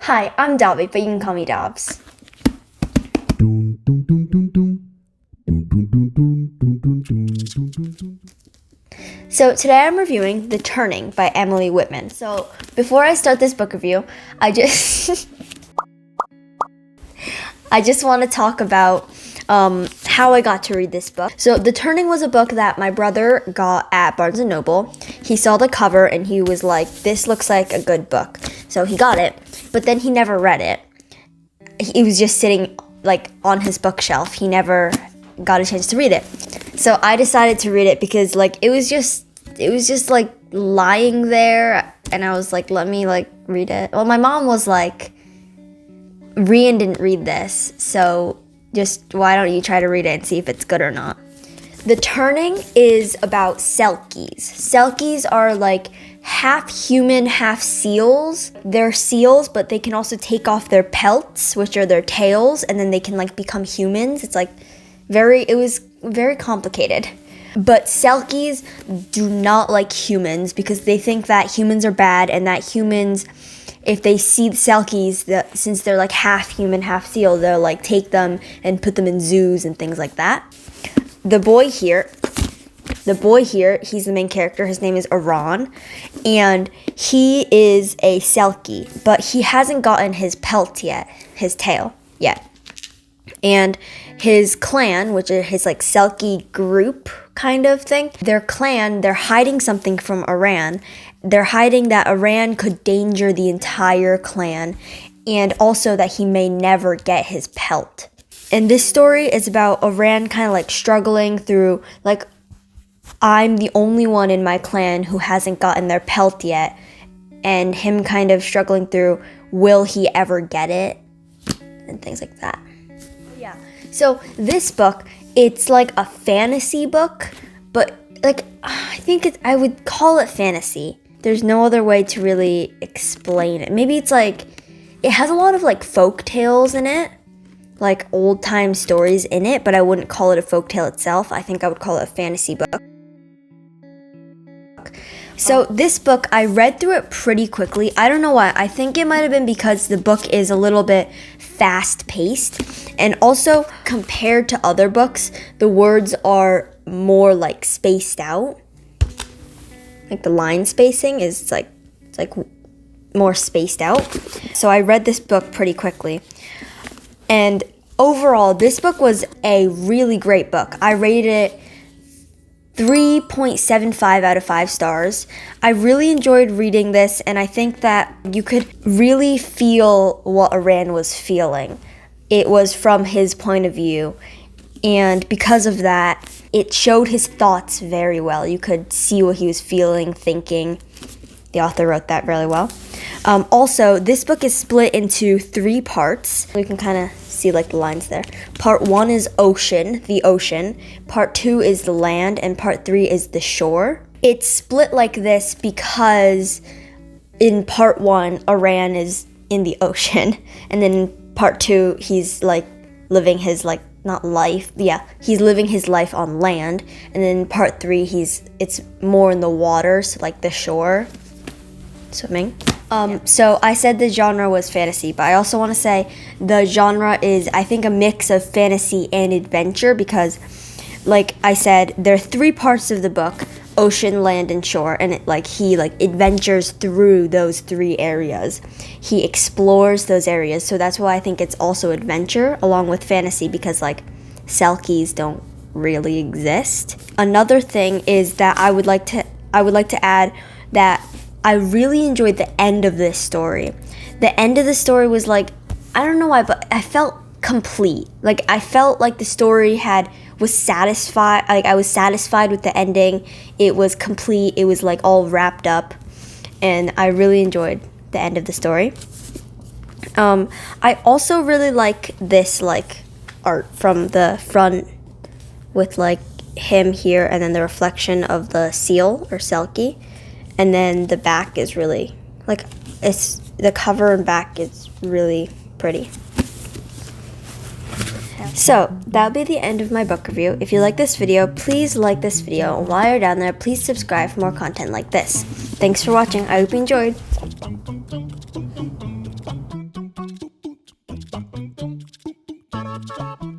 Hi, I'm Dobby, but you can call me Dobbs. So today I'm reviewing The Turning by Emily Whitman. So before I start this book review, I just want to talk about how I got to read this book. So The Turning was a book that my brother got at Barnes & Noble. He saw the cover and he was like, this looks like a good book. So he got it, but then he never read it. It was just sitting like on his bookshelf. He never got a chance to read it. So I decided to read it because like it was just like lying there, and I was like, let me like read it. Well, my mom was like, Rian didn't read this, so just why don't you try to read it and see if it's good or not. The Turning is about selkies. Selkies are like half human, half seals. They're seals, but they can also take off their pelts, which are their tails, and then they can like become humans. It was very complicated. But selkies do not like humans because they think that humans are bad, and that humans, if they see the selkies, since they're like half human, half seal, they'll like take them and put them in zoos and things like that. The boy here, he's the main character. His name is Aran, and he is a selkie, but he hasn't gotten his pelt yet, his tail yet. And his clan, which is his like selkie group kind of thing, they're hiding something from Aran. They're hiding that Aran could danger the entire clan, and also that he may never get his pelt. And this story is about Aran kind of like struggling through, like, I'm the only one in my clan who hasn't gotten their pelt yet, and him kind of struggling through, will he ever get it, and things like that. Yeah, so this book, it's like a fantasy book, but like, I would call it fantasy. There's no other way to really explain it. Maybe it's like, it has a lot of like folk tales in it, like old time stories in it, but I wouldn't call it a folk tale itself. I think I would call it a fantasy book. So this book, I read through it pretty quickly. I don't know why. I think it might have been because the book is a little bit fast-paced. And also, compared to other books, the words are more like spaced out. Like the line spacing is like more spaced out. So I read this book pretty quickly. And overall, this book was a really great book. I rated it 3.75 out of 5 stars. I really enjoyed reading this, and I think that you could really feel what Aran was feeling. It was from his point of view, and because of that, it showed his thoughts very well. You could see what he was feeling, thinking. The author wrote that really well. Also, this book is split into 3 parts. You can kind of see like the lines there. Part 1 is the ocean. Part 2 is the land, and part 3 is the shore. It's split like this because in part 1, Aran is in the ocean, and then in part 2, he's like living his he's living his life on land, and then in part 3, it's more in the water, so like the shore, swimming. So I said the genre was fantasy, but I also want to say the genre is, I think, a mix of fantasy and adventure because, like I said, there are 3 parts of the book: ocean, land, and shore, and he adventures through those 3 areas. He explores those areas, so that's why I think it's also adventure along with fantasy, because like selkies don't really exist. Another thing is that I would like to add that I really enjoyed the end of this story. The end of the story was like, I don't know why, but I felt complete. Like, I felt like the story was satisfied. Like, I was satisfied with the ending. It was complete. It was like all wrapped up, and I really enjoyed the end of the story. I also really like this like art from the front with like him here, and then the reflection of the seal or selkie. And then the back is really, the cover and back is really pretty. So, that'll be the end of my book review. If you like this video, please like this video. And while you're down there, please subscribe for more content like this. Thanks for watching. I hope you enjoyed. stop.